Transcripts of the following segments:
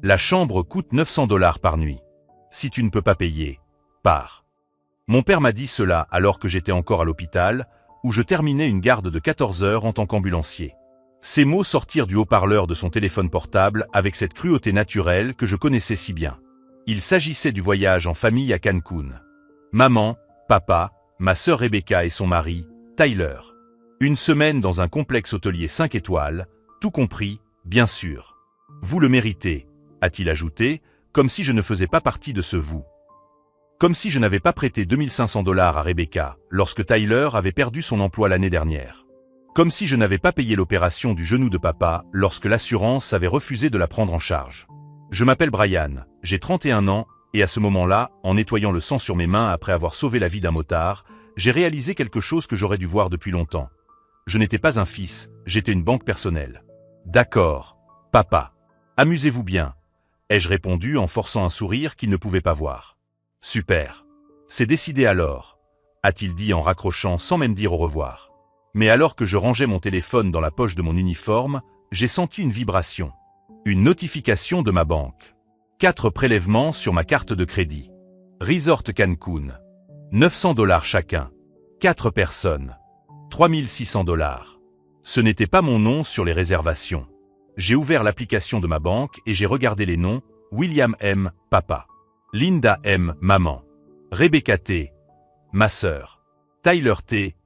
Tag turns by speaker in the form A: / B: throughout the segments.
A: La chambre coûte 900 $ par nuit. Si tu ne peux pas payer, pars. Mon père m'a dit cela alors que j'étais encore à l'hôpital, où je terminais une garde de 14 heures en tant qu'ambulancier. Ces mots sortirent du haut-parleur de son téléphone portable avec cette cruauté naturelle que je connaissais si bien. Il s'agissait du voyage en famille à Cancun. Maman, papa, ma sœur Rebecca et son mari, Tyler. Une semaine dans un complexe hôtelier 5 étoiles, tout compris, bien sûr. Vous le méritez, a-t-il ajouté, comme si je ne faisais pas partie de ce vous. Comme si je n'avais pas prêté 2500 $ à Rebecca lorsque Tyler avait perdu son emploi l'année dernière. Comme si je n'avais pas payé l'opération du genou de papa lorsque l'assurance avait refusé de la prendre en charge. Je m'appelle Brian, j'ai 31 ans, et à ce moment-là, en nettoyant le sang sur mes mains après avoir sauvé la vie d'un motard, j'ai réalisé quelque chose que j'aurais dû voir depuis longtemps. Je n'étais pas un fils, j'étais une banque personnelle. D'accord, papa. Amusez-vous bien, ai-je répondu en forçant un sourire qu'il ne pouvait pas voir. Super. C'est décidé alors, a-t-il dit en raccrochant sans même dire au revoir. Mais alors que je rangeais mon téléphone dans la poche de mon uniforme, j'ai senti une vibration. Une notification de ma banque. 4 prélèvements sur ma carte de crédit. Resort Cancun. 900 $ chacun. 4 personnes. 3600 $. Ce n'était pas mon nom sur les réservations. J'ai ouvert l'application de ma banque et j'ai regardé les noms. William M, papa. Linda M, maman. Rebecca T, ma sœur. Tyler T,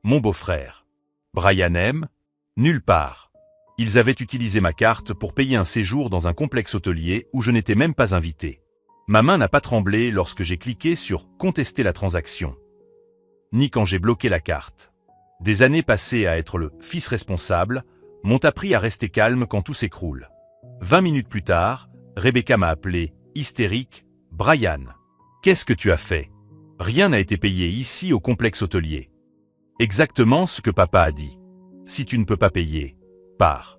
A: mon beau-frère. Brian M, nulle part. Ils avaient utilisé ma carte pour payer un séjour dans un complexe hôtelier où je n'étais même pas invité. Ma main n'a pas tremblé lorsque j'ai cliqué sur « Contester la transaction », ni quand j'ai bloqué la carte. Des années passées à être le « fils responsable » m'ont appris à rester calme quand tout s'écroule. 20 minutes plus tard, Rebecca m'a appelé, hystérique, « Brian, qu'est-ce que tu as fait? Rien n'a été payé ici au complexe hôtelier. » Exactement ce que papa a dit. Si tu ne peux pas payer, pars.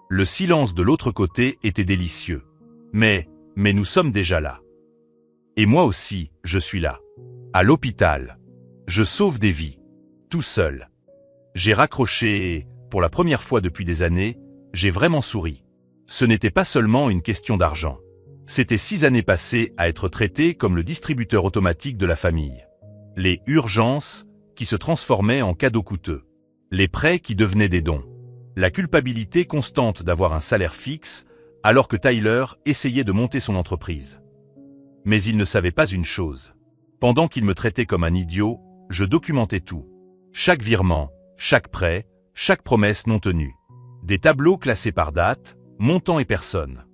A: Le silence de l'autre côté était délicieux. Mais nous sommes déjà là. Et moi aussi, je suis là. À l'hôpital. Je sauve des vies. Tout seul. J'ai raccroché et, pour la première fois depuis des années, j'ai vraiment souri. Ce n'était pas seulement une question d'argent. C'était 6 années passées à être traité comme le distributeur automatique de la famille. Les urgences qui se transformaient en cadeaux coûteux. Les prêts qui devenaient des dons. La culpabilité constante d'avoir un salaire fixe alors que Tyler essayait de monter son entreprise. Mais il ne savait pas une chose. Pendant qu'il me traitait comme un idiot, je documentais tout. Chaque virement, chaque prêt, chaque promesse non tenue. Des tableaux classés par date, montant et personne.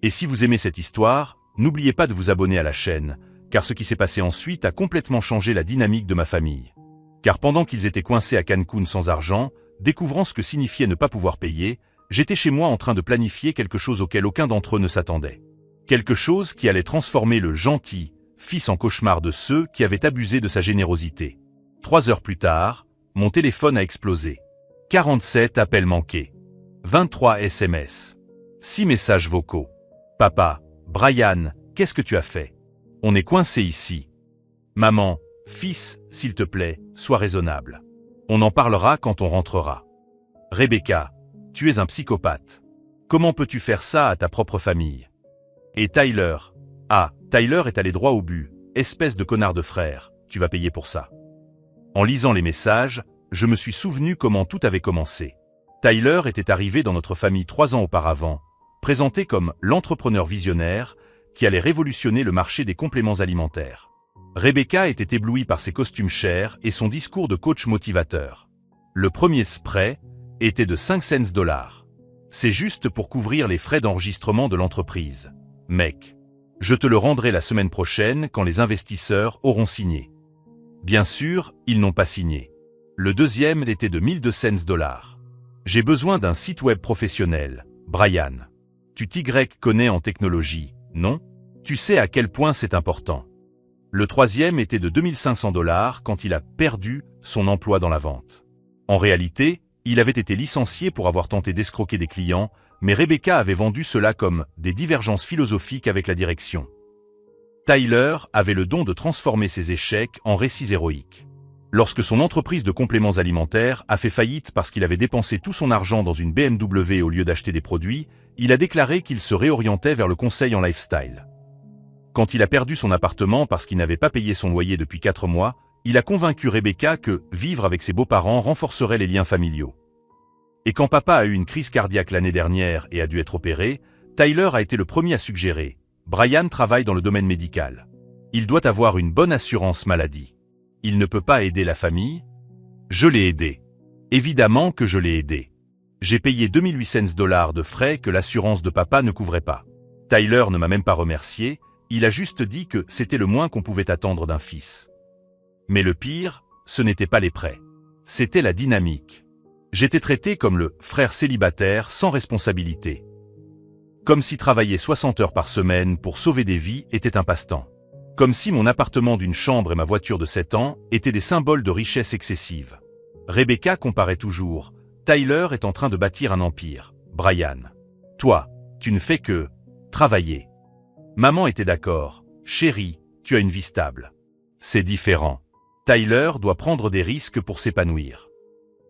A: Et si vous aimez cette histoire, n'oubliez pas de vous abonner à la chaîne, car ce qui s'est passé ensuite a complètement changé la dynamique de ma famille. Car pendant qu'ils étaient coincés à Cancun sans argent, découvrant ce que signifiait ne pas pouvoir payer, j'étais chez moi en train de planifier quelque chose auquel aucun d'entre eux ne s'attendait. Quelque chose qui allait transformer le gentil fils en cauchemar de ceux qui avaient abusé de sa générosité. 3 heures plus tard, mon téléphone a explosé. 47 appels manqués. 23 SMS. 6 messages vocaux. Papa, Brian, qu'est-ce que tu as fait? On est coincé ici. Maman, fils, s'il te plaît, sois raisonnable. On en parlera quand on rentrera. Rebecca, tu es un psychopathe. Comment peux-tu faire ça à ta propre famille? Et Tyler, Tyler est allé droit au but, espèce de connard de frère, tu vas payer pour ça. En lisant les messages, je me suis souvenu comment tout avait commencé. Tyler était arrivé dans notre famille 3 ans auparavant, présenté comme l'entrepreneur visionnaire qui allait révolutionner le marché des compléments alimentaires. Rebecca était éblouie par ses costumes chers et son discours de coach motivateur. Le premier spray était de 5 cents $. C'est juste pour couvrir les frais d'enregistrement de l'entreprise. Mec, je te le rendrai la semaine prochaine quand les investisseurs auront signé. Bien sûr, ils n'ont pas signé. Le deuxième était de 1200 $. J'ai besoin d'un site web professionnel, Brian. Tu t'y connais en technologie, non? Tu sais à quel point c'est important. Le troisième était de 2500 $ quand il a perdu son emploi dans la vente. En réalité, il avait été licencié pour avoir tenté d'escroquer des clients, mais Rebecca avait vendu cela comme des divergences philosophiques avec la direction. Tyler avait le don de transformer ses échecs en récits héroïques. Lorsque son entreprise de compléments alimentaires a fait faillite parce qu'il avait dépensé tout son argent dans une BMW au lieu d'acheter des produits, il a déclaré qu'il se réorientait vers le conseil en lifestyle. Quand il a perdu son appartement parce qu'il n'avait pas payé son loyer depuis 4 mois, il a convaincu Rebecca que vivre avec ses beaux-parents renforcerait les liens familiaux. Et quand papa a eu une crise cardiaque l'année dernière et a dû être opéré, Tyler a été le premier à suggérer « Brian travaille dans le domaine médical. Il doit avoir une bonne assurance maladie. Il ne peut pas aider la famille ?» Je l'ai aidé. Évidemment que je l'ai aidé. J'ai payé $2800 de frais que l'assurance de papa ne couvrait pas. Tyler ne m'a même pas remercié, il a juste dit que c'était le moins qu'on pouvait attendre d'un fils. Mais le pire, ce n'était pas les prêts. C'était la dynamique. J'étais traité comme le frère célibataire sans responsabilité. Comme si travailler 60 heures par semaine pour sauver des vies était un passe-temps. Comme si mon appartement d'une chambre et ma voiture de 7 ans étaient des symboles de richesse excessive. Rebecca comparait toujours. Tyler est en train de bâtir un empire. Brian. Toi, tu ne fais que travailler. Maman était d'accord. Chérie, tu as une vie stable. C'est différent. Tyler doit prendre des risques pour s'épanouir.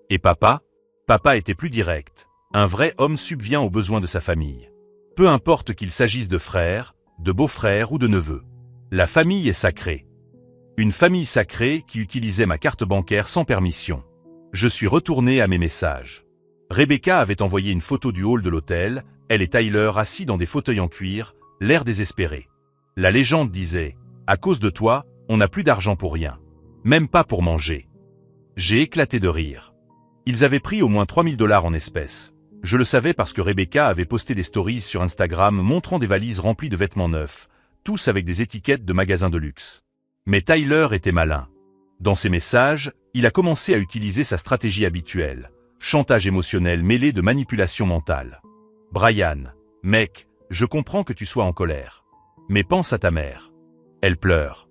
A: Et papa? Papa était plus direct. Un vrai homme subvient aux besoins de sa famille. Peu importe qu'il s'agisse de frères, de beaux-frères ou de neveux. La famille est sacrée. Une famille sacrée qui utilisait ma carte bancaire sans permission. Je suis retourné à mes messages. Rebecca avait envoyé une photo du hall de l'hôtel, elle et Tyler assis dans des fauteuils en cuir, l'air désespéré. La légende disait « À cause de toi, on n'a plus d'argent pour rien. Même pas pour manger. » J'ai éclaté de rire. Ils avaient pris au moins $3000 en espèces. Je le savais parce que Rebecca avait posté des stories sur Instagram montrant des valises remplies de vêtements neufs, tous avec des étiquettes de magasins de luxe. Mais Tyler était malin. Dans ses messages, il a commencé à utiliser sa stratégie habituelle, chantage émotionnel mêlé de manipulation mentale. « Brian, mec, je comprends que tu sois en colère. Mais pense à ta mère. Elle pleure.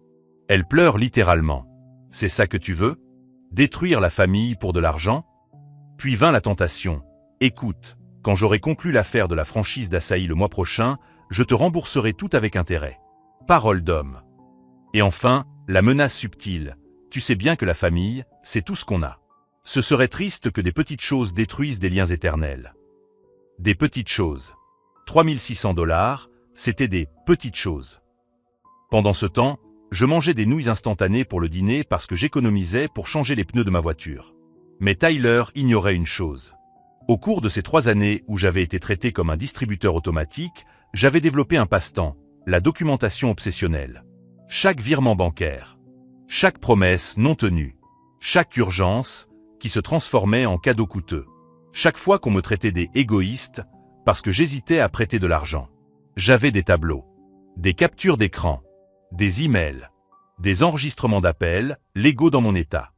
A: Elle pleure littéralement. C'est ça que tu veux? Détruire la famille pour de l'argent? » Puis vint la tentation. « Écoute, quand j'aurai conclu l'affaire de la franchise d'Asahi le mois prochain, je te rembourserai tout avec intérêt. » Parole d'homme. Et enfin, la menace subtile. Tu sais bien que la famille, c'est tout ce qu'on a. Ce serait triste que des petites choses détruisent des liens éternels. Des petites choses. $3600, c'était des petites choses. Pendant ce temps, je mangeais des nouilles instantanées pour le dîner parce que j'économisais pour changer les pneus de ma voiture. Mais Tyler ignorait une chose. Au cours de ces 3 années où j'avais été traité comme un distributeur automatique, j'avais développé un passe-temps, la documentation obsessionnelle. Chaque virement bancaire. Chaque promesse non tenue. Chaque urgence qui se transformait en cadeau coûteux. Chaque fois qu'on me traitait des égoïstes parce que j'hésitais à prêter de l'argent. J'avais des tableaux, des captures d'écran, des emails, des enregistrements d'appels, légaux dans mon état.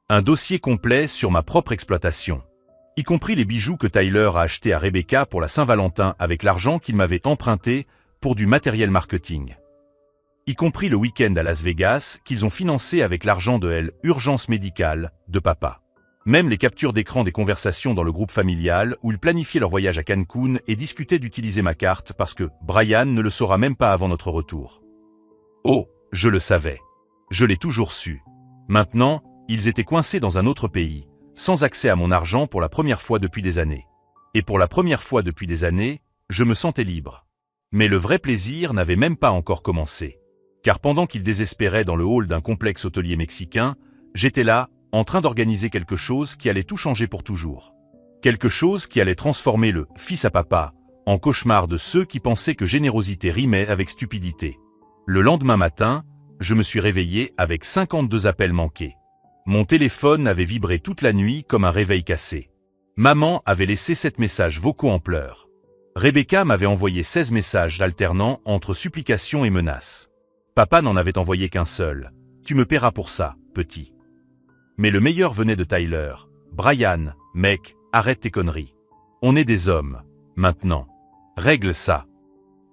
A: Un dossier complet sur ma propre exploitation, y compris les bijoux que Tyler a achetés à Rebecca pour la Saint-Valentin avec l'argent qu'il m'avait emprunté pour du matériel marketing. Y compris le week-end à Las Vegas qu'ils ont financé avec l'argent de l'urgence médicale de papa. Même les captures d'écran des conversations dans le groupe familial où ils planifiaient leur voyage à Cancun et discutaient d'utiliser ma carte parce que Brian ne le saura même pas avant notre retour. Oh, je le savais. Je l'ai toujours su. Maintenant, ils étaient coincés dans un autre pays, sans accès à mon argent pour la première fois depuis des années. Et pour la première fois depuis des années, je me sentais libre. Mais le vrai plaisir n'avait même pas encore commencé. Car pendant qu'ils désespéraient dans le hall d'un complexe hôtelier mexicain, j'étais là, en train d'organiser quelque chose qui allait tout changer pour toujours. Quelque chose qui allait transformer le « fils à papa » en cauchemar de ceux qui pensaient que générosité rimait avec stupidité. Le lendemain matin, je me suis réveillé avec 52 appels manqués. Mon téléphone avait vibré toute la nuit comme un réveil cassé. Maman avait laissé 7 messages vocaux en pleurs. Rebecca m'avait envoyé 16 messages alternant entre supplications et menaces. Papa n'en avait envoyé qu'un seul. « Tu me paieras pour ça, petit. » Mais le meilleur venait de Tyler. « Brian, mec, arrête tes conneries. On est des hommes, maintenant. Règle ça. »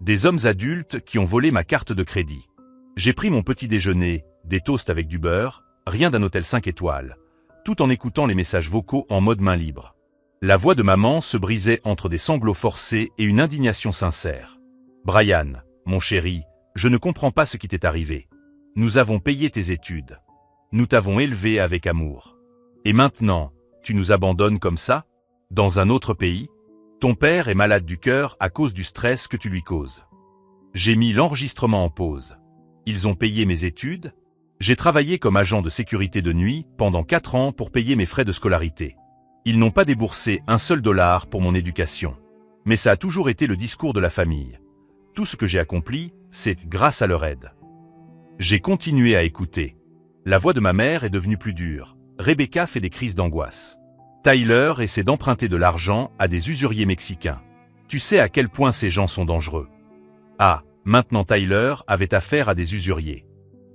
A: Des hommes adultes qui ont volé ma carte de crédit. J'ai pris mon petit déjeuner, des toasts avec du beurre, rien d'un hôtel 5 étoiles, tout en écoutant les messages vocaux en mode main libre. La voix de maman se brisait entre des sanglots forcés et une indignation sincère. « Brian, mon chéri, je ne comprends pas ce qui t'est arrivé. Nous avons payé tes études. Nous t'avons élevé avec amour. Et maintenant, tu nous abandonnes comme ça? Dans un autre pays? Ton père est malade du cœur à cause du stress que tu lui causes. J'ai mis l'enregistrement en pause. Ils ont payé mes études. J'ai travaillé comme agent de sécurité de nuit pendant 4 ans pour payer mes frais de scolarité. Ils n'ont pas déboursé un seul dollar pour mon éducation. Mais ça a toujours été le discours de la famille. Tout ce que j'ai accompli, c'est grâce à leur aide. J'ai continué à écouter. La voix de ma mère est devenue plus dure. Rebecca fait des crises d'angoisse. Tyler essaie d'emprunter de l'argent à des usuriers mexicains. Tu sais à quel point ces gens sont dangereux. Ah, maintenant Tyler avait affaire à des usuriers.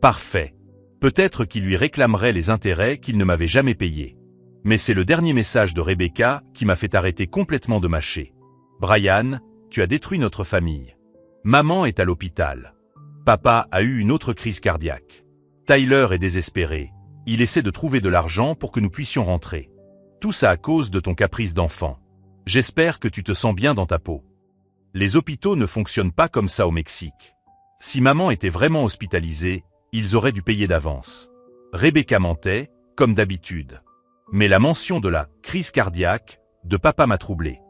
A: Parfait. Peut-être qu'il lui réclamerait les intérêts qu'il ne m'avait jamais payés. Mais c'est le dernier message de Rebecca qui m'a fait arrêter complètement de mâcher. Brian, tu as détruit notre famille. Maman est à l'hôpital. Papa a eu une autre crise cardiaque. Tyler est désespéré. Il essaie de trouver de l'argent pour que nous puissions rentrer. Tout ça à cause de ton caprice d'enfant. J'espère que tu te sens bien dans ta peau. Les hôpitaux ne fonctionnent pas comme ça au Mexique. Si maman était vraiment hospitalisée, ils auraient dû payer d'avance. Rebecca mentait, comme d'habitude. Mais la mention de la crise cardiaque de papa m'a troublé.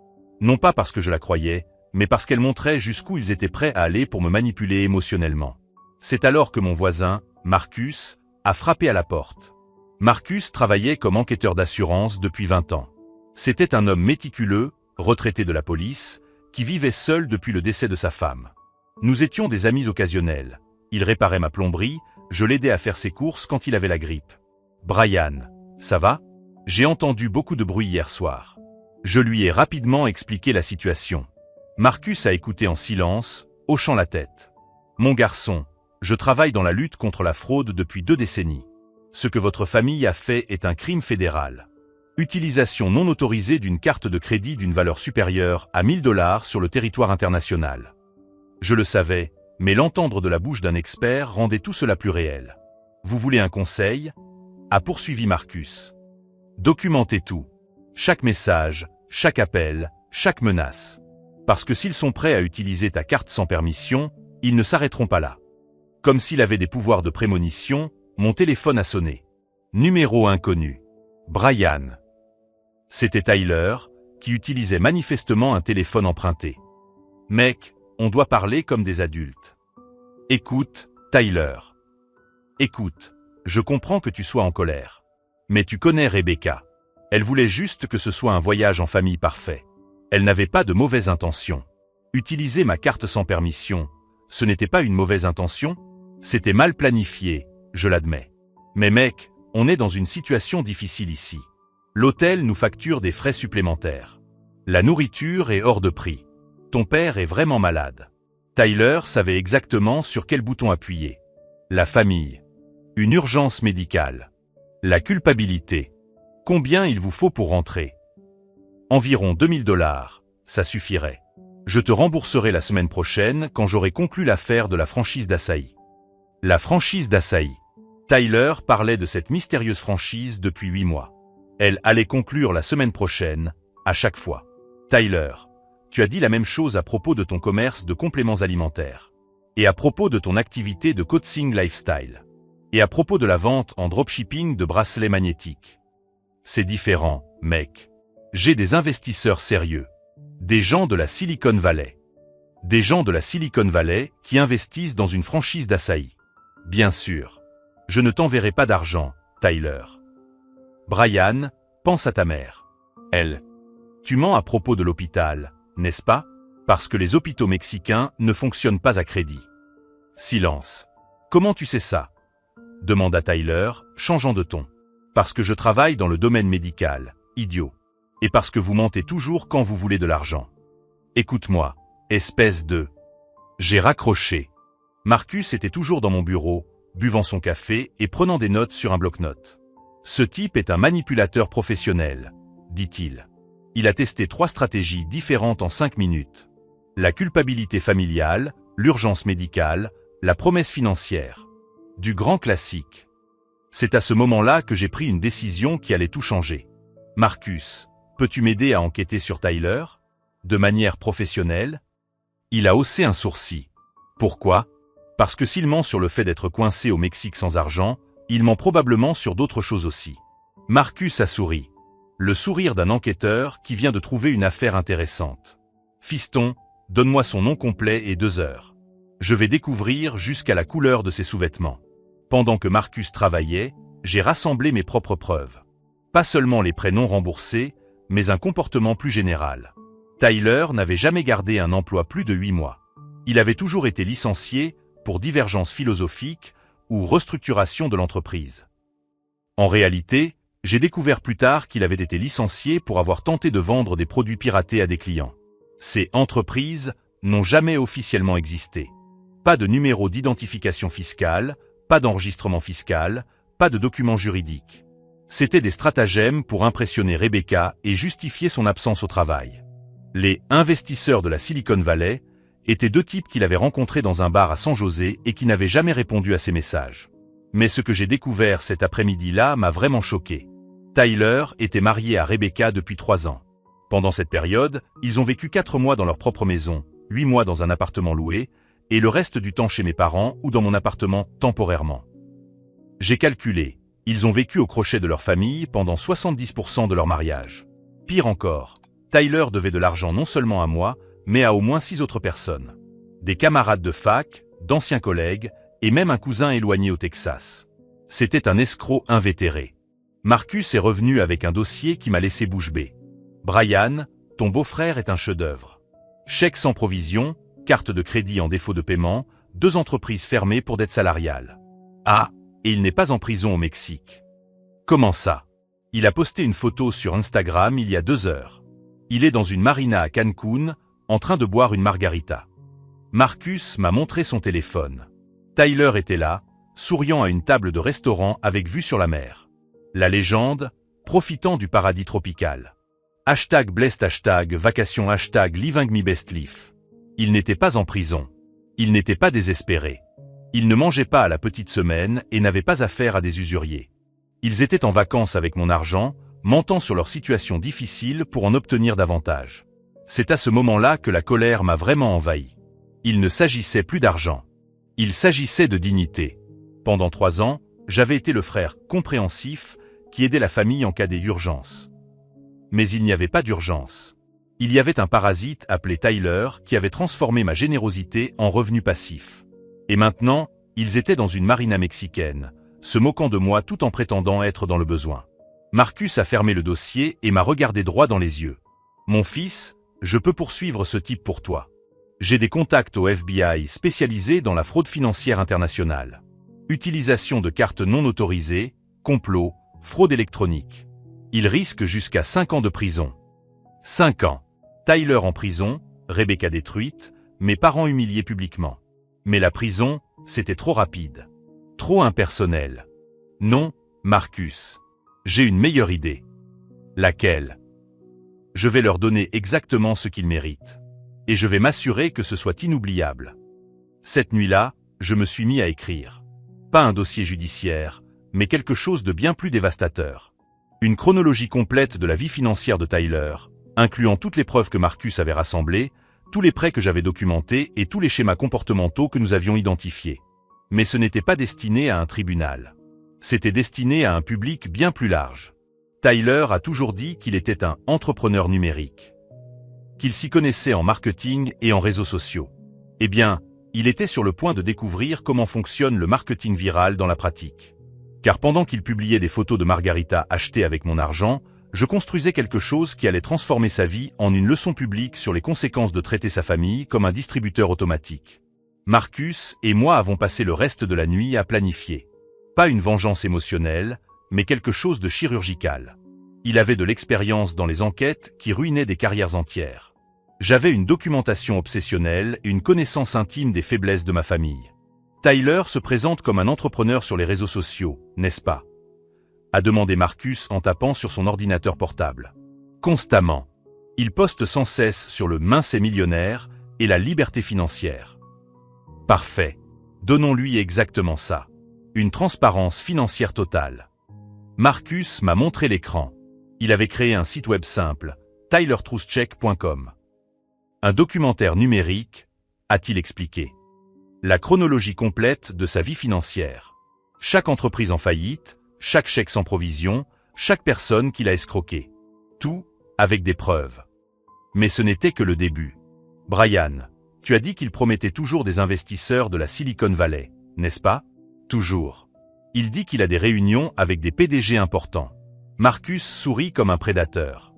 A: Non pas parce que je la croyais, mais parce qu'elle montrait jusqu'où ils étaient prêts à aller pour me manipuler émotionnellement. C'est alors que mon voisin, Marcus, a frappé à la porte. Marcus travaillait comme enquêteur d'assurance depuis 20 ans. C'était un homme méticuleux, retraité de la police, qui vivait seul depuis le décès de sa femme. Nous étions des amis occasionnels. Il réparait ma plomberie, je l'aidais à faire ses courses quand il avait la grippe. Brian, ça va? J'ai entendu beaucoup de bruit hier soir. Je lui ai rapidement expliqué la situation. Marcus a écouté en silence, hochant la tête. Mon garçon, je travaille dans la lutte contre la fraude depuis 2 décennies. Ce que votre famille a fait est un crime fédéral. Utilisation non autorisée d'une carte de crédit d'une valeur supérieure à 1000 $ sur le territoire international. Je le savais, mais l'entendre de la bouche d'un expert rendait tout cela plus réel. Vous voulez un conseil? A poursuivi Marcus. Documentez tout. Chaque message, chaque appel, chaque menace. Parce que s'ils sont prêts à utiliser ta carte sans permission, ils ne s'arrêteront pas là. Comme s'il avait des pouvoirs de prémonition, mon téléphone a sonné. Numéro inconnu. Brian. C'était Tyler, qui utilisait manifestement un téléphone emprunté. Mec, on doit parler comme des adultes. Écoute, Tyler. Écoute, je comprends que tu sois en colère. Mais tu connais Rebecca. Elle voulait juste que ce soit un voyage en famille parfait. Elle n'avait pas de mauvaises intentions. Utiliser ma carte sans permission, ce n'était pas une mauvaise intention? C'était mal planifié, je l'admets. Mais mec, on est dans une situation difficile ici. L'hôtel nous facture des frais supplémentaires. La nourriture est hors de prix. Ton père est vraiment malade. Tyler savait exactement sur quel bouton appuyer. La famille. Une urgence médicale. La culpabilité. Combien il vous faut pour rentrer? Environ 2000 $, ça suffirait. Je te rembourserai la semaine prochaine quand j'aurai conclu l'affaire de la franchise d'Asahi. La franchise d'Asahi. Tyler parlait de cette mystérieuse franchise depuis 8 mois. Elle allait conclure la semaine prochaine, à chaque fois. Tyler, tu as dit la même chose à propos de ton commerce de compléments alimentaires. Et à propos de ton activité de coaching lifestyle. Et à propos de la vente en dropshipping de bracelets magnétiques. C'est différent, mec. J'ai des investisseurs sérieux. Des gens de la Silicon Valley. Des gens de la Silicon Valley qui investissent dans une franchise d'Asahi. Bien sûr. Je ne t'enverrai pas d'argent, Tyler. Brian, pense à ta mère. Elle. Tu mens à propos de l'hôpital, n'est-ce pas? Parce que les hôpitaux mexicains ne fonctionnent pas à crédit. Silence. Comment tu sais ça? Demanda Tyler, changeant de ton. Parce que je travaille dans le domaine médical, idiot. Et parce que vous mentez toujours quand vous voulez de l'argent. Écoute-moi, espèce de... J'ai raccroché. Marcus était toujours dans mon bureau, buvant son café et prenant des notes sur un bloc-notes. Ce type est un manipulateur professionnel, dit-il. Il a testé 3 stratégies différentes en 5 minutes. La culpabilité familiale, l'urgence médicale, la promesse financière. Du grand classique. C'est à ce moment-là que j'ai pris une décision qui allait tout changer. Marcus, peux-tu m'aider à enquêter sur Tyler? De manière professionnelle? Il a haussé un sourcil. Pourquoi? Parce que s'il ment sur le fait d'être coincé au Mexique sans argent, il ment probablement sur d'autres choses aussi. Marcus a souri. Le sourire d'un enquêteur qui vient de trouver une affaire intéressante. Fiston, donne-moi son nom complet et 2 heures. Je vais découvrir jusqu'à la couleur de ses sous-vêtements. Pendant que Marcus travaillait, j'ai rassemblé mes propres preuves. Pas seulement les prénoms remboursés, mais un comportement plus général. Tyler n'avait jamais gardé un emploi plus de 8 mois. Il avait toujours été licencié pour divergence philosophique ou restructuration de l'entreprise. En réalité, j'ai découvert plus tard qu'il avait été licencié pour avoir tenté de vendre des produits piratés à des clients. Ces entreprises n'ont jamais officiellement existé. Pas de numéro d'identification fiscale, pas d'enregistrement fiscal, pas de documents juridiques. C'était des stratagèmes pour impressionner Rebecca et justifier son absence au travail. Les investisseurs de la Silicon Valley étaient 2 types qu'il avait rencontrés dans un bar à San José et qui n'avaient jamais répondu à ses messages. Mais ce que j'ai découvert cet après-midi-là m'a vraiment choqué. Tyler était marié à Rebecca depuis 3 ans. Pendant cette période, ils ont vécu 4 mois dans leur propre maison, 8 mois dans un appartement loué, et le reste du temps chez mes parents ou dans mon appartement temporairement. J'ai calculé, ils ont vécu au crochet de leur famille pendant 70% de leur mariage. Pire encore, Tyler devait de l'argent non seulement à moi, mais à au moins 6 autres personnes. Des camarades de fac, d'anciens collègues, et même un cousin éloigné au Texas. C'était un escroc invétéré. Marcus est revenu avec un dossier qui m'a laissé bouche bée. Brian, ton beau-frère est un chef-d'œuvre. Chèque sans provision, carte de crédit en défaut de paiement, 2 entreprises fermées pour dette salariale. Ah, et il n'est pas en prison au Mexique. Comment ça? Il a posté une photo sur Instagram il y a 2 heures. Il est dans une marina à Cancun, en train de boire une margarita. Marcus m'a montré son téléphone. Tyler était là, souriant à une table de restaurant avec vue sur la mer. La légende, profitant du paradis tropical. #blessed, vacation, #living my best life. Il n'était pas en prison. Il n'était pas désespéré. Il ne mangeait pas à la petite semaine et n'avait pas affaire à des usuriers. Ils étaient en vacances avec mon argent, mentant sur leur situation difficile pour en obtenir davantage. C'est à ce moment-là que la colère m'a vraiment envahi. Il ne s'agissait plus d'argent. Il s'agissait de dignité. Pendant 3 ans, j'avais été le frère compréhensif qui aidait la famille en cas d'urgence. Mais il n'y avait pas d'urgence. Il y avait un parasite appelé Tyler qui avait transformé ma générosité en revenu passif. Et maintenant, ils étaient dans une marina mexicaine, se moquant de moi tout en prétendant être dans le besoin. Marcus a fermé le dossier et m'a regardé droit dans les yeux. Mon fils, je peux poursuivre ce type pour toi. J'ai des contacts au FBI spécialisés dans la fraude financière internationale. Utilisation de cartes non autorisées, complot, fraude électronique. Il risque jusqu'à 5 ans de prison. 5 ans. Tyler en prison, Rebecca détruite, mes parents humiliés publiquement. Mais la prison, c'était trop rapide. Trop impersonnel. Non, Marcus. J'ai une meilleure idée. Laquelle? Je vais leur donner exactement ce qu'ils méritent. Et je vais m'assurer que ce soit inoubliable. Cette nuit-là, je me suis mis à écrire. Pas un dossier judiciaire, mais quelque chose de bien plus dévastateur. Une chronologie complète de la vie financière de Tyler, incluant toutes les preuves que Marcus avait rassemblées, tous les prêts que j'avais documentés et tous les schémas comportementaux que nous avions identifiés. Mais ce n'était pas destiné à un tribunal. C'était destiné à un public bien plus large. Tyler a toujours dit qu'il était un entrepreneur numérique. Qu'il s'y connaissait en marketing et en réseaux sociaux. Eh bien, il était sur le point de découvrir comment fonctionne le marketing viral dans la pratique. Car pendant qu'il publiait des photos de margarita achetées avec mon argent, je construisais quelque chose qui allait transformer sa vie en une leçon publique sur les conséquences de traiter sa famille comme un distributeur automatique. Marcus et moi avons passé le reste de la nuit à planifier. Pas une vengeance émotionnelle, mais quelque chose de chirurgical. Il avait de l'expérience dans les enquêtes qui ruinaient des carrières entières. J'avais une documentation obsessionnelle et une connaissance intime des faiblesses de ma famille. Tyler se présente comme un entrepreneur sur les réseaux sociaux, n'est-ce pas? A demandé Marcus en tapant sur son ordinateur portable. Constamment. Il poste sans cesse sur le mince et millionnaire et la liberté financière. Parfait. Donnons-lui exactement ça. Une transparence financière totale. Marcus m'a montré l'écran. Il avait créé un site web simple, tylertruthcheck.com. Un documentaire numérique, a-t-il expliqué. La chronologie complète de sa vie financière. Chaque entreprise en faillite, chaque chèque sans provision, chaque personne qu'il a escroqué. Tout, avec des preuves. Mais ce n'était que le début. Brian, tu as dit qu'il promettait toujours des investisseurs de la Silicon Valley, n'est-ce pas? Toujours. Il dit qu'il a des réunions avec des PDG importants. Marcus sourit comme un prédateur.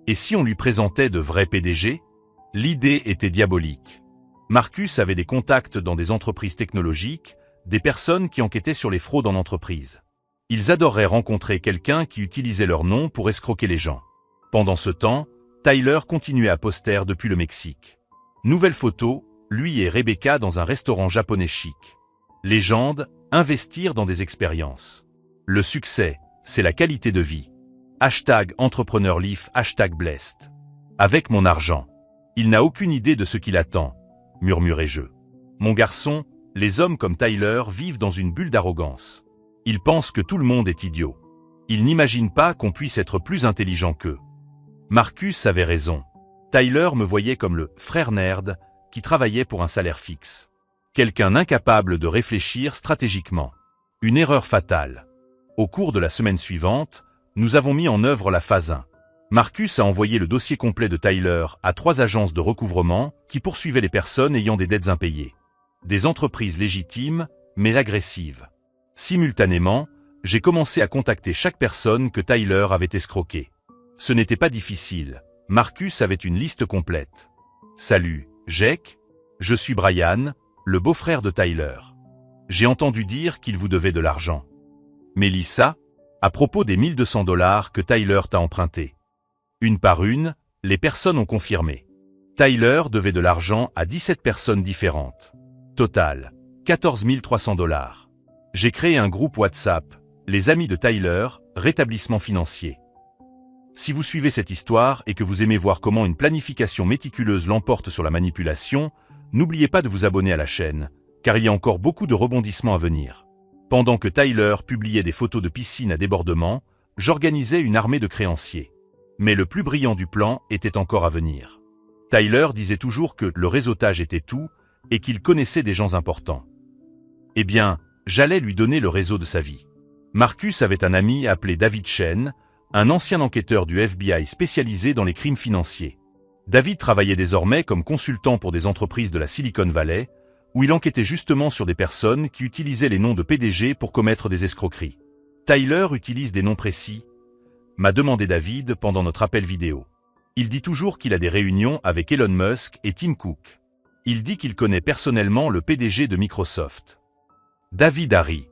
A: Et si on lui présentait de vrais PDG? L'idée était diabolique. Marcus avait des contacts dans des entreprises technologiques, des personnes qui enquêtaient sur les fraudes en entreprise. Ils adoreraient rencontrer quelqu'un qui utilisait leur nom pour escroquer les gens. Pendant ce temps, Tyler continuait à poster depuis le Mexique. Nouvelle photo, lui et Rebecca dans un restaurant japonais chic. Légende, investir dans des expériences. Le succès, c'est la qualité de vie. #EntrepreneurLife, #blessed. Avec mon argent. Il n'a aucune idée de ce qu'il attend, murmurai-je. Mon garçon, les hommes comme Tyler vivent dans une bulle d'arrogance. Ils pensent que tout le monde est idiot. Ils n'imaginent pas qu'on puisse être plus intelligent qu'eux. Marcus avait raison. Tyler me voyait comme le « frère nerd » qui travaillait pour un salaire fixe. Quelqu'un incapable de réfléchir stratégiquement. Une erreur fatale. Au cours de la semaine suivante, nous avons mis en œuvre la phase 1. Marcus a envoyé le dossier complet de Tyler à 3 agences de recouvrement qui poursuivaient les personnes ayant des dettes impayées. Des entreprises légitimes, mais agressives. Simultanément, j'ai commencé à contacter chaque personne que Tyler avait escroquée. Ce n'était pas difficile. Marcus avait une liste complète. Salut, Jake. Je suis Brian, le beau-frère de Tyler. J'ai entendu dire qu'il vous devait de l'argent. Melissa, à propos des $1200 que Tyler t'a empruntés. Une par une, les personnes ont confirmé. Tyler devait de l'argent à 17 personnes différentes. Total, $14 300. J'ai créé un groupe WhatsApp, les amis de Tyler, rétablissement financier. Si vous suivez cette histoire et que vous aimez voir comment une planification méticuleuse l'emporte sur la manipulation, n'oubliez pas de vous abonner à la chaîne, car il y a encore beaucoup de rebondissements à venir. Pendant que Tyler publiait des photos de piscine à débordement, j'organisais une armée de créanciers. Mais le plus brillant du plan était encore à venir. Tyler disait toujours que le réseautage était tout et qu'il connaissait des gens importants. Eh bien, j'allais lui donner le réseau de sa vie. Marcus avait un ami appelé David Chen, un ancien enquêteur du FBI spécialisé dans les crimes financiers. David travaillait désormais comme consultant pour des entreprises de la Silicon Valley, où il enquêtait justement sur des personnes qui utilisaient les noms de PDG pour commettre des escroqueries. Tyler utilise des noms précis, m'a demandé David pendant notre appel vidéo. Il dit toujours qu'il a des réunions avec Elon Musk et Tim Cook. Il dit qu'il connaît personnellement le PDG de Microsoft. David Harry.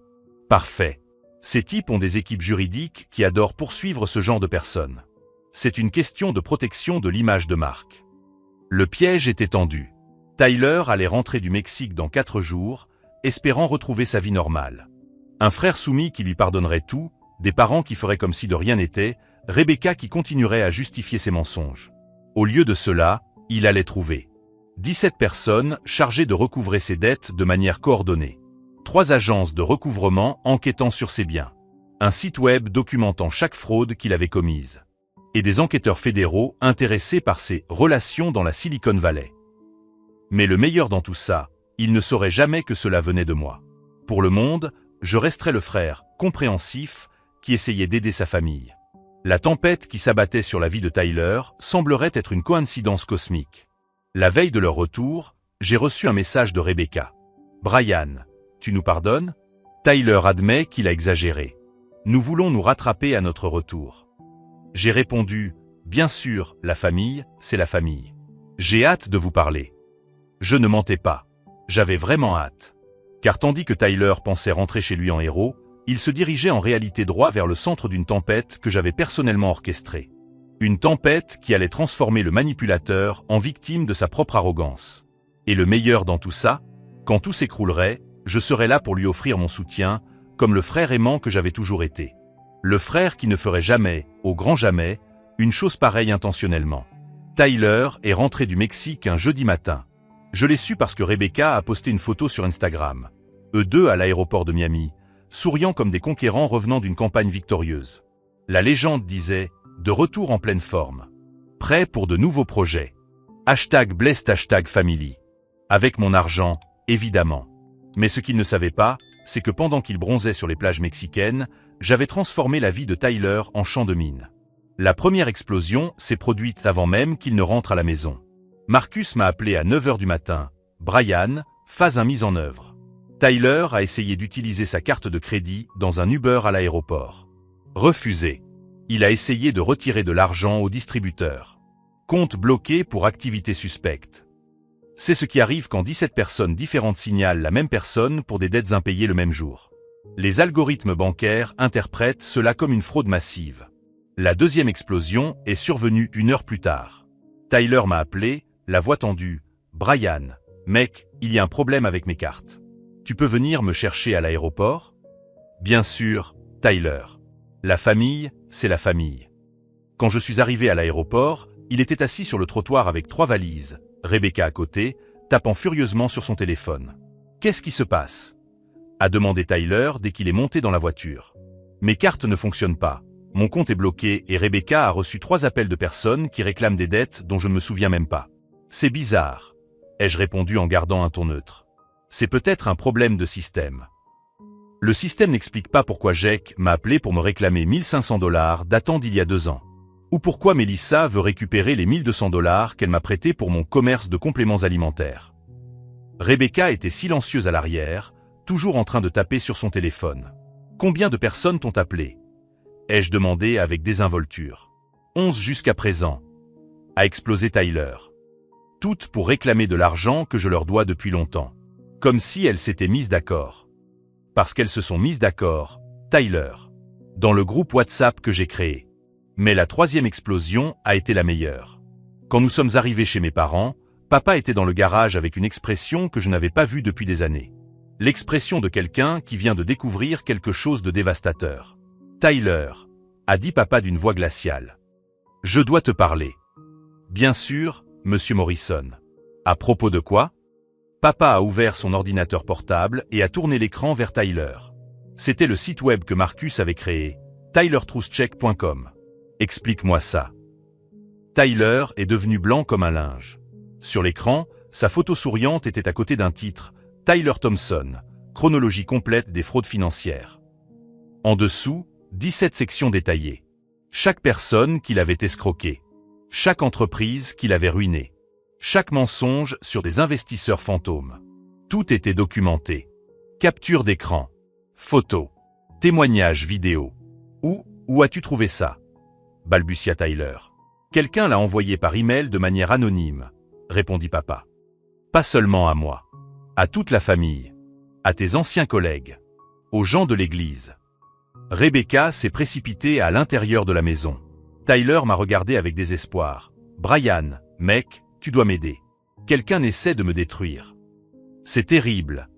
A: Parfait. Ces types ont des équipes juridiques qui adorent poursuivre ce genre de personnes. C'est une question de protection de l'image de marque. Le piège était tendu. Tyler allait rentrer du Mexique dans 4 jours, espérant retrouver sa vie normale. Un frère soumis qui lui pardonnerait tout, des parents qui feraient comme si de rien n'était, Rebecca qui continuerait à justifier ses mensonges. Au lieu de cela, il allait trouver 17 personnes chargées de recouvrer ses dettes de manière coordonnée. 3 agences de recouvrement enquêtant sur ses biens. Un site web documentant chaque fraude qu'il avait commise. Et des enquêteurs fédéraux intéressés par ses relations dans la Silicon Valley. Mais le meilleur dans tout ça, il ne saurait jamais que cela venait de moi. Pour le monde, je resterais le frère, compréhensif, qui essayait d'aider sa famille. La tempête qui s'abattait sur la vie de Tyler semblerait être une coïncidence cosmique. La veille de leur retour, j'ai reçu un message de Rebecca. Brian, tu nous pardonnes? Tyler admet qu'il a exagéré. Nous voulons nous rattraper à notre retour. J'ai répondu, bien sûr, la famille, c'est la famille. J'ai hâte de vous parler. Je ne mentais pas. J'avais vraiment hâte. Car tandis que Tyler pensait rentrer chez lui en héros, il se dirigeait en réalité droit vers le centre d'une tempête que j'avais personnellement orchestrée. Une tempête qui allait transformer le manipulateur en victime de sa propre arrogance. Et le meilleur dans tout ça, quand tout s'écroulerait, je serais là pour lui offrir mon soutien, comme le frère aimant que j'avais toujours été. Le frère qui ne ferait jamais, au grand jamais, une chose pareille intentionnellement. Tyler est rentré du Mexique un jeudi matin. Je l'ai su parce que Rebecca a posté une photo sur Instagram. Eux deux à l'aéroport de Miami, souriant comme des conquérants revenant d'une campagne victorieuse. La légende disait « de retour en pleine forme ». Prêt pour de nouveaux projets. #blessed #family. Avec mon argent, évidemment. Mais ce qu'il ne savait pas, c'est que pendant qu'il bronzait sur les plages mexicaines, j'avais transformé la vie de Tyler en champ de mine. La première explosion s'est produite avant même qu'il ne rentre à la maison. Marcus m'a appelé à 9 h du matin. Brian, phase 1 mise en œuvre. Tyler a essayé d'utiliser sa carte de crédit dans un Uber à l'aéroport. Refusé. Il a essayé de retirer de l'argent au distributeur. Compte bloqué pour activité suspecte. C'est ce qui arrive quand 17 personnes différentes signalent la même personne pour des dettes impayées le même jour. Les algorithmes bancaires interprètent cela comme une fraude massive. La deuxième explosion est survenue 1 heure plus tard. Tyler m'a appelé, la voix tendue. « Brian, mec, il y a un problème avec mes cartes. Tu peux venir me chercher à l'aéroport ?» Bien sûr, Tyler. La famille, c'est la famille. Quand je suis arrivé à l'aéroport, il était assis sur le trottoir avec 3 valises, Rebecca à côté, tapant furieusement sur son téléphone. « Qu'est-ce qui se passe ?» a demandé Tyler dès qu'il est monté dans la voiture. « Mes cartes ne fonctionnent pas. Mon compte est bloqué et Rebecca a reçu 3 appels de personnes qui réclament des dettes dont je ne me souviens même pas. C'est bizarre, ai-je répondu en gardant un ton neutre. C'est peut-être un problème de système. Le système n'explique pas pourquoi Jake m'a appelé pour me réclamer 1 500 $ datant d'il y a 2 ans. Ou pourquoi Melissa veut récupérer les 1 200 $ qu'elle m'a prêtés pour mon commerce de compléments alimentaires. Rebecca était silencieuse à l'arrière, toujours en train de taper sur son téléphone. Combien de personnes t'ont appelé ? Ai-je demandé avec désinvolture. 11 jusqu'à présent, a explosé Tyler. Toutes pour réclamer de l'argent que je leur dois depuis longtemps. Comme si elles s'étaient mises d'accord. Parce qu'elles se sont mises d'accord, Tyler. Dans le groupe WhatsApp que j'ai créé. Mais la 3e explosion a été la meilleure. Quand nous sommes arrivés chez mes parents, papa était dans le garage avec une expression que je n'avais pas vue depuis des années. L'expression de quelqu'un qui vient de découvrir quelque chose de dévastateur. Tyler, a dit papa d'une voix glaciale. Je dois te parler. Bien sûr, monsieur Morrison. À propos de quoi ? Papa a ouvert son ordinateur portable et a tourné l'écran vers Tyler. C'était le site web que Marcus avait créé, tylertruthcheck.com. Explique-moi ça. Tyler est devenu blanc comme un linge. Sur l'écran, sa photo souriante était à côté d'un titre, Tyler Thompson, chronologie complète des fraudes financières. En dessous, 17 sections détaillées. Chaque personne qu'il avait escroquée. Chaque entreprise qu'il avait ruinée. Chaque mensonge sur des investisseurs fantômes. Tout était documenté. Capture d'écran. Photos. Témoignages vidéo. Où as-tu trouvé ça ? Balbutia Tyler. Quelqu'un l'a envoyé par email de manière anonyme, répondit papa. Pas seulement à moi. À toute la famille. À tes anciens collègues. Aux gens de l'église. Rebecca s'est précipitée à l'intérieur de la maison. Tyler m'a regardé avec désespoir. Brian, mec, tu dois m'aider. Quelqu'un essaie de me détruire. C'est terrible,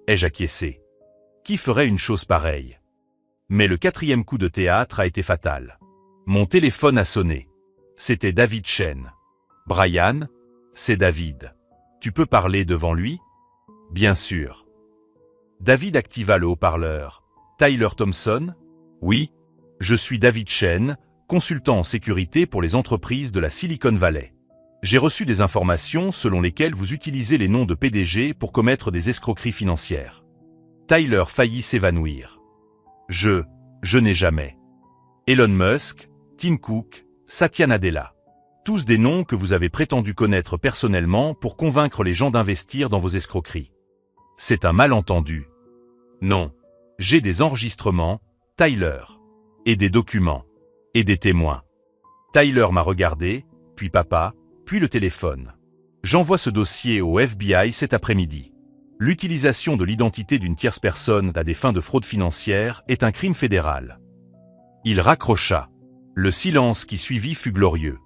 A: ai-je acquiescé. Qui ferait une chose pareille ? Mais le 4e coup de théâtre a été fatal. Mon téléphone a sonné. C'était David Chen. Brian, c'est David. Tu peux parler devant lui ? Bien sûr. David activa le haut-parleur. Tyler Thompson ? Oui, je suis David Chen, consultant en sécurité pour les entreprises de la Silicon Valley. J'ai reçu des informations selon lesquelles vous utilisez les noms de PDG pour commettre des escroqueries financières. Tyler faillit s'évanouir. Je n'ai jamais. Elon Musk, Tim Cook, Satya Nadella. Tous des noms que vous avez prétendu connaître personnellement pour convaincre les gens d'investir dans vos escroqueries. C'est un malentendu. Non. J'ai des enregistrements, Tyler. Et des documents. Et des témoins. Tyler m'a regardé, puis papa, puis le téléphone. J'envoie ce dossier au FBI cet après-midi. L'utilisation de l'identité d'une tierce personne à des fins de fraude financière est un crime fédéral. Il raccrocha. Le silence qui suivit fut glorieux.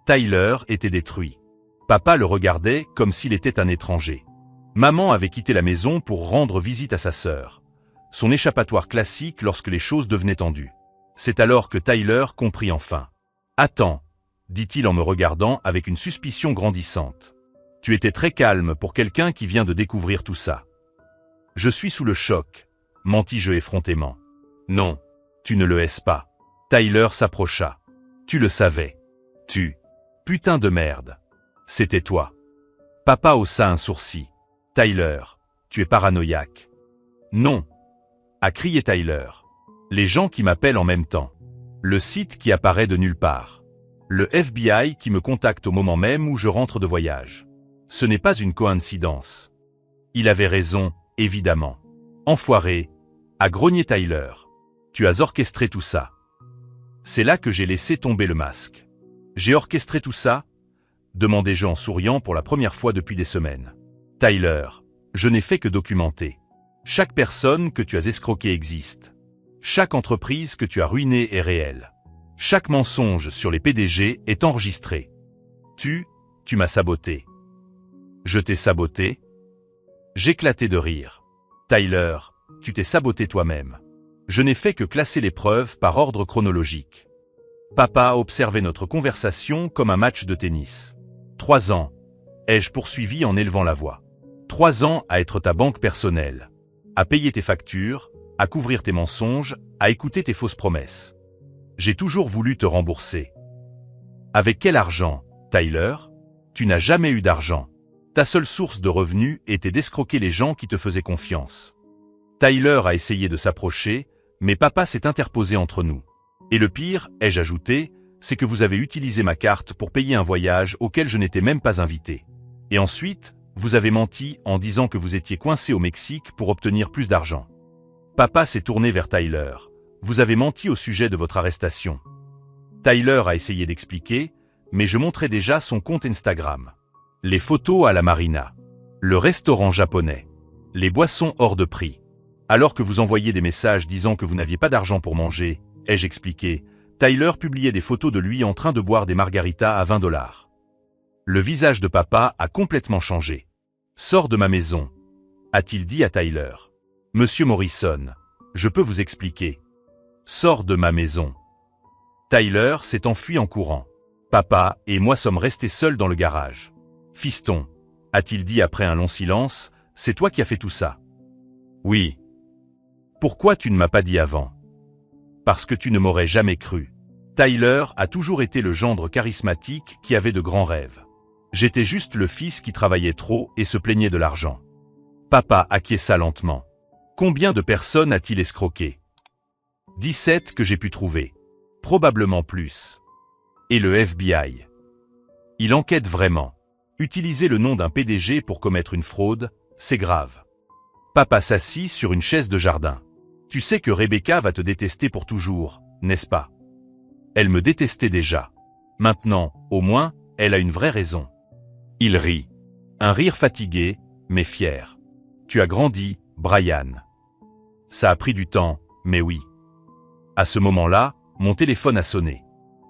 A: Tyler était détruit. Papa le regardait comme s'il était un étranger. Maman avait quitté la maison pour rendre visite à sa sœur. Son échappatoire classique lorsque les choses devenaient tendues. C'est alors que Tyler comprit enfin. « Attends », dit-il en me regardant avec une suspicion grandissante. « Tu étais très calme pour quelqu'un qui vient de découvrir tout ça. »« Je suis sous le choc, » mentis-je effrontément. « Non, tu ne le es pas. » Tyler s'approcha. « Tu le savais. Tu. Putain de merde. C'était toi. » Papa haussa un sourcil. « Tyler, tu es paranoïaque. »« Non. » a crié Tyler. « Les gens qui m'appellent en même temps. Le site qui apparaît de nulle part. Le FBI qui me contacte au moment même où je rentre de voyage. Ce n'est pas une coïncidence. Il avait raison, évidemment. Enfoiré, a grogné Tyler. Tu as orchestré tout ça. C'est là que j'ai laissé tomber le masque. J'ai orchestré tout ça? Demandai-je en souriant pour la première fois depuis des semaines. Tyler, je n'ai fait que documenter. Chaque personne que tu as escroquée existe. Chaque entreprise que tu as ruinée est réelle. Chaque mensonge sur les PDG est enregistré. Tu m'as saboté. Je t'ai saboté? J'éclatai de rire. Tyler, tu t'es saboté toi-même. Je n'ai fait que classer les preuves par ordre chronologique. Papa observait notre conversation comme un match de tennis. 3 ans, ai-je poursuivi en élevant la voix. 3 ans à être ta banque personnelle. À payer tes factures, à couvrir tes mensonges, à écouter tes fausses promesses. J'ai toujours voulu te rembourser. Avec quel argent, Tyler? Tu n'as jamais eu d'argent. Ta seule source de revenus était d'escroquer les gens qui te faisaient confiance. Tyler a essayé de s'approcher, mais papa s'est interposé entre nous. Et le pire, ai-je ajouté, c'est que vous avez utilisé ma carte pour payer un voyage auquel je n'étais même pas invité. Et ensuite, vous avez menti en disant que vous étiez coincé au Mexique pour obtenir plus d'argent. Papa s'est tourné vers Tyler. Vous avez menti au sujet de votre arrestation. Tyler a essayé d'expliquer, mais je montrais déjà son compte Instagram. Les photos à la marina. Le restaurant japonais. Les boissons hors de prix. Alors que vous envoyiez des messages disant que vous n'aviez pas d'argent pour manger, ai-je expliqué, Tyler publiait des photos de lui en train de boire des margaritas à 20 $. Le visage de papa a complètement changé. Sors de ma maison, a-t-il dit à Tyler. Monsieur Morrison, je peux vous expliquer. Sors de ma maison. Tyler s'est enfui en courant. Papa et moi sommes restés seuls dans le garage. Fiston, a-t-il dit après un long silence, c'est toi qui as fait tout ça. Oui. Pourquoi tu ne m'as pas dit avant? Parce que tu ne m'aurais jamais cru. Tyler a toujours été le gendre charismatique qui avait de grands rêves. J'étais juste le fils qui travaillait trop et se plaignait de l'argent. Papa acquiesça lentement. Combien de personnes a-t-il escroqué? 17 que j'ai pu trouver. Probablement plus. Et le FBI. Il enquête vraiment. Utiliser le nom d'un PDG pour commettre une fraude, c'est grave. Papa s'assit sur une chaise de jardin. Tu sais que Rebecca va te détester pour toujours, n'est-ce pas? Elle me détestait déjà. Maintenant, au moins, elle a une vraie raison. Il rit. Un rire fatigué, mais fier. Tu as grandi, Brian. Ça a pris du temps, mais oui. À ce moment-là, mon téléphone a sonné.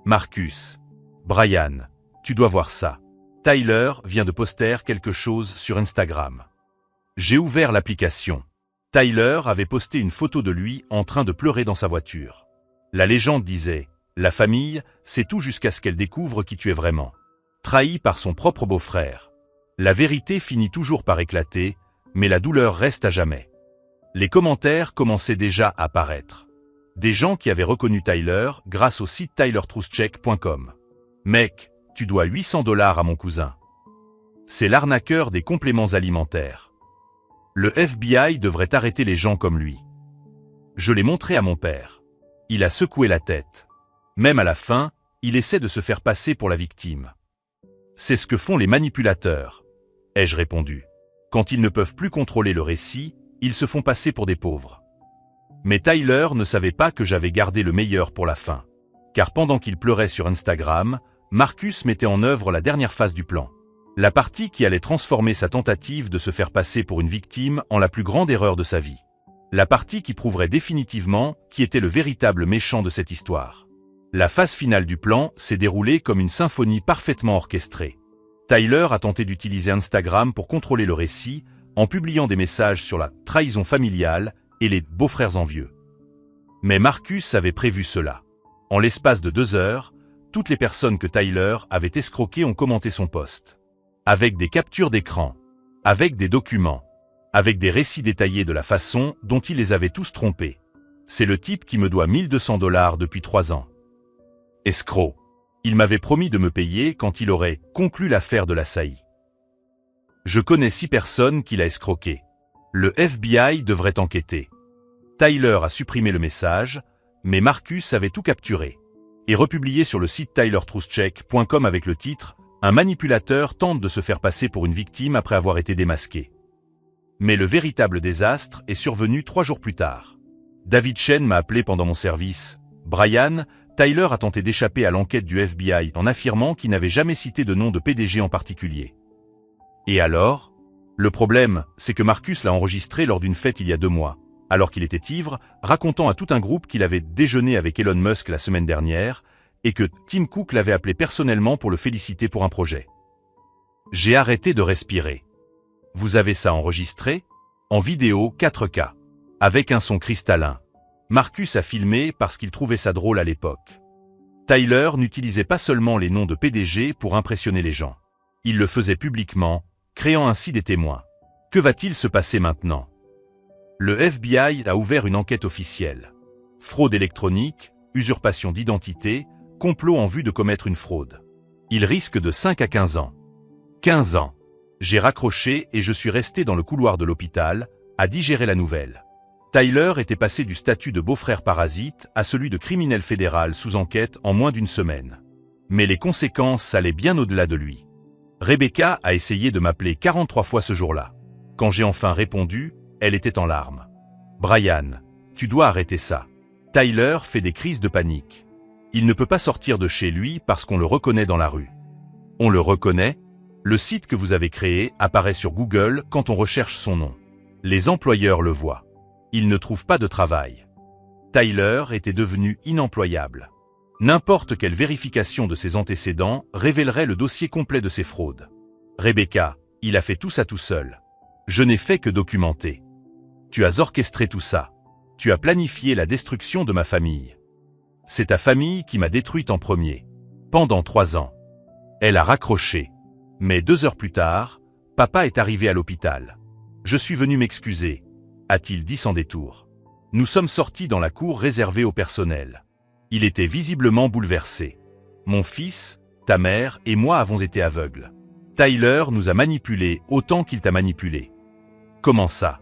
A: Marcus. Brian, tu dois voir ça. Tyler vient de poster quelque chose sur Instagram. J'ai ouvert l'application. Tyler avait posté une photo de lui en train de pleurer dans sa voiture. La légende disait « La famille, c'est tout jusqu'à ce qu'elle découvre qui tu es vraiment. » Trahi par son propre beau-frère. La vérité finit toujours par éclater, mais la douleur reste à jamais. Les commentaires commençaient déjà à apparaître. Des gens qui avaient reconnu Tyler grâce au site tylertruscheck.com. Mec, tu dois 800 $ à mon cousin. C'est l'arnaqueur des compléments alimentaires. Le FBI devrait arrêter les gens comme lui. Je l'ai montré à mon père. Il a secoué la tête. Même à la fin, il essaie de se faire passer pour la victime. C'est ce que font les manipulateurs, ai-je répondu. Quand ils ne peuvent plus contrôler le récit, ils se font passer pour des pauvres. Mais Tyler ne savait pas que j'avais gardé le meilleur pour la fin. Car pendant qu'il pleurait sur Instagram, Marcus mettait en œuvre la dernière phase du plan. La partie qui allait transformer sa tentative de se faire passer pour une victime en la plus grande erreur de sa vie. La partie qui prouverait définitivement qui était le véritable méchant de cette histoire. La phase finale du plan s'est déroulée comme une symphonie parfaitement orchestrée. Tyler a tenté d'utiliser Instagram pour contrôler le récit, en publiant des messages sur la trahison familiale et les beaux-frères envieux. Mais Marcus avait prévu cela. En l'espace de 2 heures, toutes les personnes que Tyler avait escroquées ont commenté son post. Avec des captures d'écran, avec des documents, avec des récits détaillés de la façon dont il les avait tous trompés. C'est le type qui me doit 1200 $ depuis 3 ans. Escroc. Il m'avait promis de me payer quand il aurait conclu l'affaire de la saillie. Je connais 6 personnes qu'il a escroquées. Le FBI devrait enquêter. Tyler a supprimé le message, mais Marcus avait tout capturé. et republié sur le site tylertruscheck.com avec le titre « Un manipulateur tente de se faire passer pour une victime après avoir été démasqué ». Mais le véritable désastre est survenu 3 jours plus tard. David Chen m'a appelé pendant mon service. « Brian, Tyler a tenté d'échapper à l'enquête du FBI en affirmant qu'il n'avait jamais cité de nom de PDG en particulier. » Et alors ? Le problème, c'est que Marcus l'a enregistré lors d'une fête il y a 2 mois, alors qu'il était ivre, racontant à tout un groupe qu'il avait déjeuné avec Elon Musk la semaine dernière et que Tim Cook l'avait appelé personnellement pour le féliciter pour un projet. J'ai arrêté de respirer. Vous avez ça enregistré ? En vidéo 4K, avec un son cristallin. Marcus a filmé parce qu'il trouvait ça drôle à l'époque. Tyler n'utilisait pas seulement les noms de PDG pour impressionner les gens. Il le faisait publiquement, créant ainsi des témoins. Que va-t-il se passer maintenant ? Le FBI a ouvert une enquête officielle. Fraude électronique, usurpation d'identité, complot en vue de commettre une fraude. Il risque de 5 à 15 ans. 15 ans. J'ai raccroché et je suis resté dans le couloir de l'hôpital, à digérer la nouvelle. Tyler était passé du statut de beau-frère parasite à celui de criminel fédéral sous enquête en moins d'1 semaine. Mais les conséquences allaient bien au-delà de lui. Rebecca a essayé de m'appeler 43 fois ce jour-là. Quand j'ai enfin répondu, elle était en larmes. « Brian, tu dois arrêter ça. Tyler fait des crises de panique. Il ne peut pas sortir de chez lui parce qu'on le reconnaît dans la rue. » On le reconnaît ? Le site que vous avez créé apparaît sur Google quand on recherche son nom. Les employeurs le voient. Ils ne trouvent pas de travail. Tyler était devenu inemployable. N'importe quelle vérification de ses antécédents révélerait le dossier complet de ses fraudes. Rebecca, il a fait tout ça tout seul. Je n'ai fait que documenter. Tu as orchestré tout ça. Tu as planifié la destruction de ma famille. C'est ta famille qui m'a détruite en premier. Pendant 3 ans. Elle a raccroché. Mais 2 heures plus tard, papa est arrivé à l'hôpital. Je suis venu m'excuser, a-t-il dit sans détour. Nous sommes sortis dans la cour réservée au personnel. Il était visiblement bouleversé. Mon fils, ta mère et moi avons été aveugles. Tyler nous a manipulés autant qu'il t'a manipulé. Comment ça ?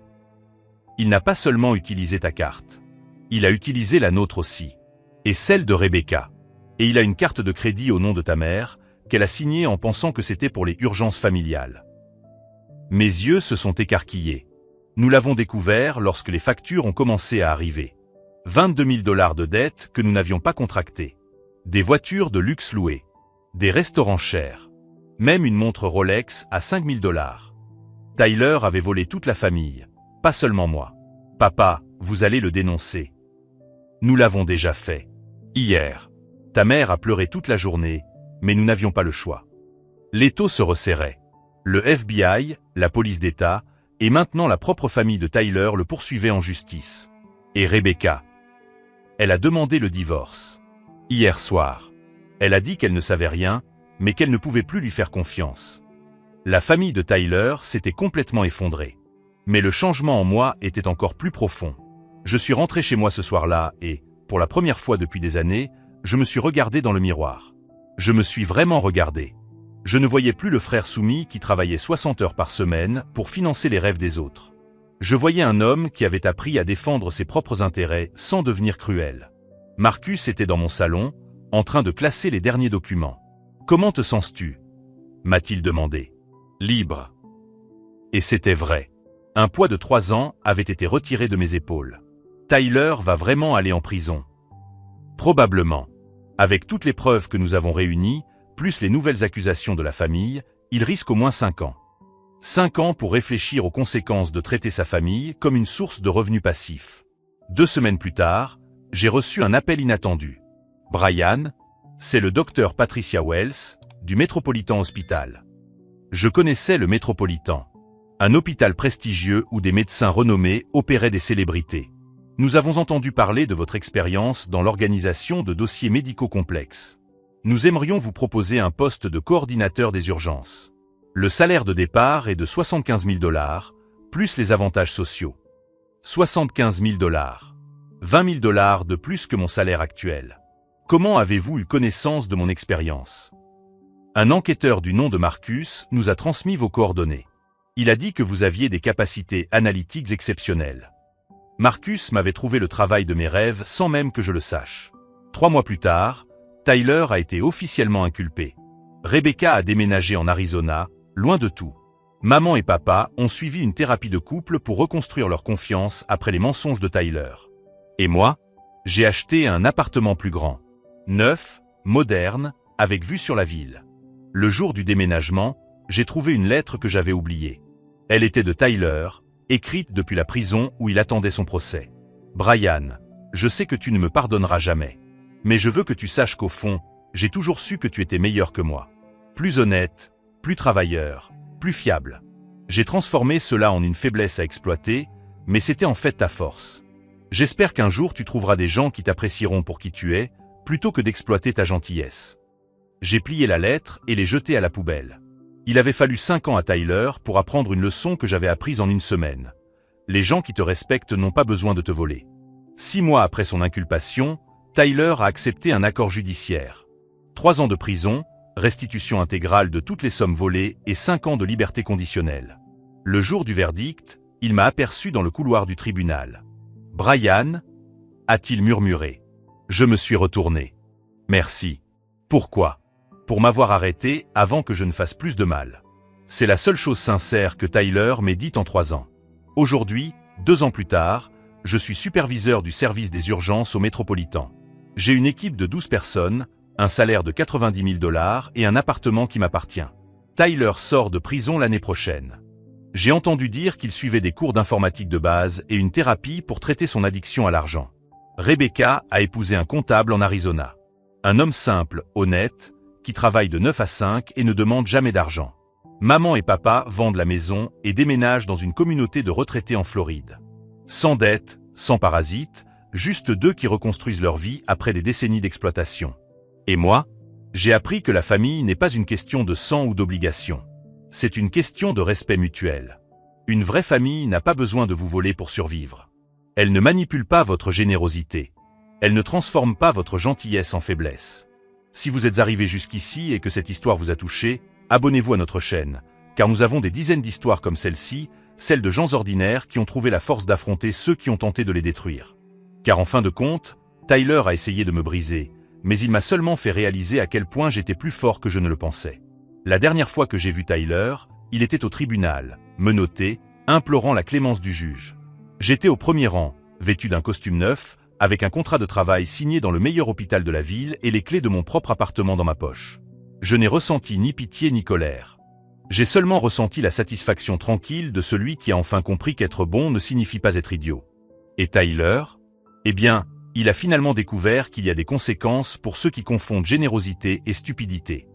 A: Il n'a pas seulement utilisé ta carte. Il a utilisé la nôtre aussi. Et celle de Rebecca. Et il a une carte de crédit au nom de ta mère, qu'elle a signée en pensant que c'était pour les urgences familiales. Mes yeux se sont écarquillés. Nous l'avons découvert lorsque les factures ont commencé à arriver. 22 000 $ de dettes que nous n'avions pas contractées. Des voitures de luxe louées. Des restaurants chers. Même une montre Rolex à 5 000 $. Tyler avait volé toute la famille, pas seulement moi. Papa, vous allez le dénoncer. Nous l'avons déjà fait. Hier. Ta mère a pleuré toute la journée, mais nous n'avions pas le choix. L'étau se resserrait. Le FBI, la police d'État, et maintenant la propre famille de Tyler le poursuivaient en justice. Et Rebecca. Elle a demandé le divorce. Hier soir. Elle a dit qu'elle ne savait rien, mais qu'elle ne pouvait plus lui faire confiance. La famille de Tyler s'était complètement effondrée. Mais le changement en moi était encore plus profond. Je suis rentré chez moi ce soir-là et, pour la première fois depuis des années, je me suis regardé dans le miroir. Je me suis vraiment regardé. Je ne voyais plus le frère soumis qui travaillait 60 heures par semaine pour financer les rêves des autres. Je voyais un homme qui avait appris à défendre ses propres intérêts sans devenir cruel. Marcus était dans mon salon, en train de classer les derniers documents. « Comment te sens-tu » m'a-t-il demandé. « Libre. » Et c'était vrai. Un poids de 3 ans avait été retiré de mes épaules. Tyler va vraiment aller en prison. Probablement. Avec toutes les preuves que nous avons réunies, plus les nouvelles accusations de la famille, il risque au moins 5 ans. 5 ans pour réfléchir aux conséquences de traiter sa famille comme une source de revenus passifs. 2 semaines plus tard, j'ai reçu un appel inattendu. « Brian, c'est le docteur Patricia Wells, du Metropolitan Hospital. » Je connaissais le Metropolitan. Un hôpital prestigieux où des médecins renommés opéraient des célébrités. Nous avons entendu parler de votre expérience dans l'organisation de dossiers médicaux complexes. Nous aimerions vous proposer un poste de coordinateur des urgences. Le salaire de départ est de 75 000 $, plus les avantages sociaux. 75 000 $. 20 000 $ de plus que mon salaire actuel. Comment avez-vous eu connaissance de mon expérience ? Un enquêteur du nom de Marcus nous a transmis vos coordonnées. Il a dit que vous aviez des capacités analytiques exceptionnelles. Marcus m'avait trouvé le travail de mes rêves sans même que je le sache. 3 mois plus tard, Tyler a été officiellement inculpé. Rebecca a déménagé en Arizona, loin de tout. Maman et papa ont suivi une thérapie de couple pour reconstruire leur confiance après les mensonges de Tyler. Et moi, j'ai acheté un appartement plus grand. Neuf, moderne, avec vue sur la ville. Le jour du déménagement, j'ai trouvé une lettre que j'avais oubliée. Elle était de Tyler, écrite depuis la prison où il attendait son procès. Brian, je sais que tu ne me pardonneras jamais. Mais je veux que tu saches qu'au fond, j'ai toujours su que tu étais meilleur que moi. Plus honnête, plus travailleur, plus fiable. J'ai transformé cela en une faiblesse à exploiter, mais c'était en fait ta force. J'espère qu'un jour tu trouveras des gens qui t'apprécieront pour qui tu es, plutôt que d'exploiter ta gentillesse. J'ai plié la lettre et l'ai jetée à la poubelle. Il avait fallu 5 ans à Tyler pour apprendre une leçon que j'avais apprise en une semaine. Les gens qui te respectent n'ont pas besoin de te voler. 6 mois après son inculpation, Tyler a accepté un accord judiciaire. 3 ans de prison, restitution intégrale de toutes les sommes volées et 5 ans de liberté conditionnelle. Le jour du verdict, il m'a aperçu dans le couloir du tribunal. « Brian » a-t-il murmuré. Je me suis retourné. « Merci. » Pourquoi ? Pour m'avoir arrêté avant que je ne fasse plus de mal. C'est la seule chose sincère que Tyler m'ait dite en 3 ans. Aujourd'hui, 2 ans plus tard, je suis superviseur du service des urgences au Métropolitan. J'ai une équipe de 12 personnes, un salaire de 90 000 $ et un appartement qui m'appartient. Tyler sort de prison l'année prochaine. J'ai entendu dire qu'il suivait des cours d'informatique de base et une thérapie pour traiter son addiction à l'argent. Rebecca a épousé un comptable en Arizona. Un homme simple, honnête, qui travaille de 9 à 5 et ne demande jamais d'argent. Maman et papa vendent la maison et déménagent dans une communauté de retraités en Floride. Sans dette, sans parasites, juste 2 qui reconstruisent leur vie après des décennies d'exploitation. Et moi, j'ai appris que la famille n'est pas une question de sang ou d'obligation. C'est une question de respect mutuel. Une vraie famille n'a pas besoin de vous voler pour survivre. Elle ne manipule pas votre générosité. Elle ne transforme pas votre gentillesse en faiblesse. Si vous êtes arrivé jusqu'ici et que cette histoire vous a touché, abonnez-vous à notre chaîne, car nous avons des dizaines d'histoires comme celle-ci, celles de gens ordinaires qui ont trouvé la force d'affronter ceux qui ont tenté de les détruire. Car en fin de compte, Tyler a essayé de me briser, mais il m'a seulement fait réaliser à quel point j'étais plus fort que je ne le pensais. La dernière fois que j'ai vu Tyler, il était au tribunal, menotté, implorant la clémence du juge. J'étais au premier rang, vêtu d'un costume neuf, avec un contrat de travail signé dans le meilleur hôpital de la ville et les clés de mon propre appartement dans ma poche. Je n'ai ressenti ni pitié ni colère. J'ai seulement ressenti la satisfaction tranquille de celui qui a enfin compris qu'être bon ne signifie pas être idiot. Et Tyler ? Eh bien, il a finalement découvert qu'il y a des conséquences pour ceux qui confondent générosité et stupidité.